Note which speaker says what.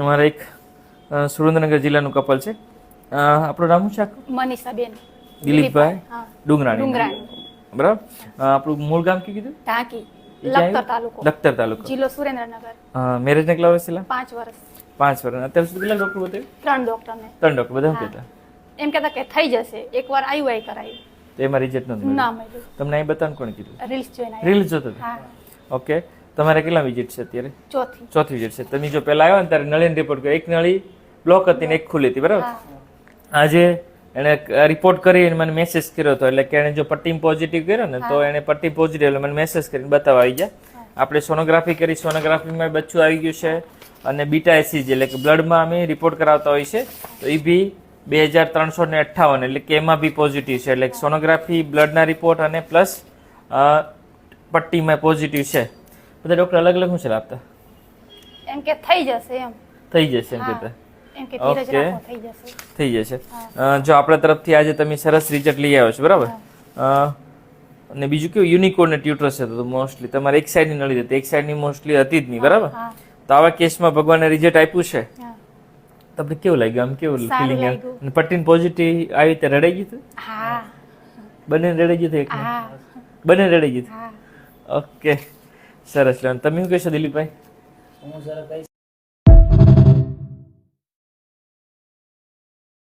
Speaker 1: અમારા એક સુરેન્દ્રનગર જિલ્લાનું કપલ છે. આપણું નામ શું છે?
Speaker 2: મનીષાબેન
Speaker 1: દિલીપભાઈ ડુંગરાણી.
Speaker 2: ડુંગરાણી.
Speaker 1: બરાબર. આપણું મૂળ ગામ કયું કીધું?
Speaker 2: ઢાંકી,
Speaker 1: ઈ ક્યાં
Speaker 2: લખતર
Speaker 1: આવ્યું?
Speaker 2: તાલુકો,
Speaker 1: લખતર તાલુકો.
Speaker 2: જિલ્લો સુરેન્દ્રનગર.
Speaker 1: મેરેજને કેટલા વર્ષ થયેલા?
Speaker 2: 5 વર્ષ.
Speaker 1: 5 વર્ષ. અત્યાર સુધી કેટલા ડોક્ટર બતાવ્યું?
Speaker 2: 3 ડોક્ટરને.
Speaker 1: 3 ડોક્ટર બધા શું
Speaker 2: હા.
Speaker 1: કહેતા?
Speaker 2: એમ કહેતા કે થઈ જશે, એકવાર IUI કરાયું,
Speaker 1: તો એમાં રિઝલ્ટ નથી
Speaker 2: ના
Speaker 1: મળ્યું.
Speaker 2: મળ્યું.
Speaker 1: તમને અહીં બતાવવાનું કોણે કીધું?
Speaker 2: રીલ્સ જોઈને આવ્યા.
Speaker 1: રીલ જોતો હતો?
Speaker 2: હા,
Speaker 1: ઓકે. તમારે કેટલા વિઝિટ છે અત્યારે?
Speaker 2: ચોથી.
Speaker 1: ચોથી વિઝિટ છે. તમે જો પહેલા આવ્યા ને ત્યારે નળીને રિપોર્ટ કર્યો, એક નળી બ્લોક હતી ને એક ખુલ્લી હતી, બરાબર?
Speaker 2: હા,
Speaker 1: આજે એણે રિપોર્ટ કરી અને મને મેસેજ કર્યો હતો, એટલે કે એણે જો પટ્ટી પોઝિટિવ કર્યો ને તો એણે પટ્ટી પોઝિટિવ એટલે મને મેસેજ કરીને બતાવવા આવી ગયા. આપણે સોનોગ્રાફી કરી, સોનોગ્રાફીમાં બચ્ચું આવી ગયું છે અને બીટા એસીજી એટલે કે બ્લડમાં અમે રિપોર્ટ કરાવતા હોય છે, તો એ બી 2358 એટલે કે એમાં બી પોઝિટિવ છે. એટલે સોનોગ્રાફી, બ્લડના રિપોર્ટ અને પ્લસ પટ્ટીમાં પોઝિટિવ છે. બધા ડોક્ટર અલગ અલગ શું છે આપતા?
Speaker 2: એમ કે થઈ જશે, એમ
Speaker 1: થઈ જશે એમ
Speaker 2: હા.
Speaker 1: કહેતા?
Speaker 2: એમ કે ધીરજ
Speaker 1: ઓકે.
Speaker 2: રાખો, થઈ જશે.
Speaker 1: થઈ જશે. જો આપણા તરફથી આજે તમે સરસ રિઝલ્ટ લઈ આવ્યો છો, બરાબર? અને બીજું કેવું યુનિકોર્ન ટ્યુટરસ હતો, તો મોસ્ટલી તમારે એક સાઈડની નળી હતી, એક સાઈડની મોસ્ટલી હતી જ નહીં, બરાબર?
Speaker 2: હા,
Speaker 1: તો આવા કેસમાં ભગવાને રિઝલ્ટ આપ્યું છે.
Speaker 2: હા.
Speaker 1: તમને કેવું લાગ્યું? આમ કેવું
Speaker 2: સારું
Speaker 1: ફિલિંગ?
Speaker 2: લાગ્યું.
Speaker 1: અને પટ્ટીન પોઝિટિવ આવી રીતે રડાઈ ગયું હતું?
Speaker 2: હા,
Speaker 1: બંને રડાઈ ગયું હતું? એક
Speaker 2: હા,
Speaker 1: બંને રડાઈ ગયું હતું?
Speaker 2: હા.
Speaker 1: ઓકે, સરસ. તમે શું કહેશો દિલીપભાઈ?
Speaker 3: હું સર કહીશ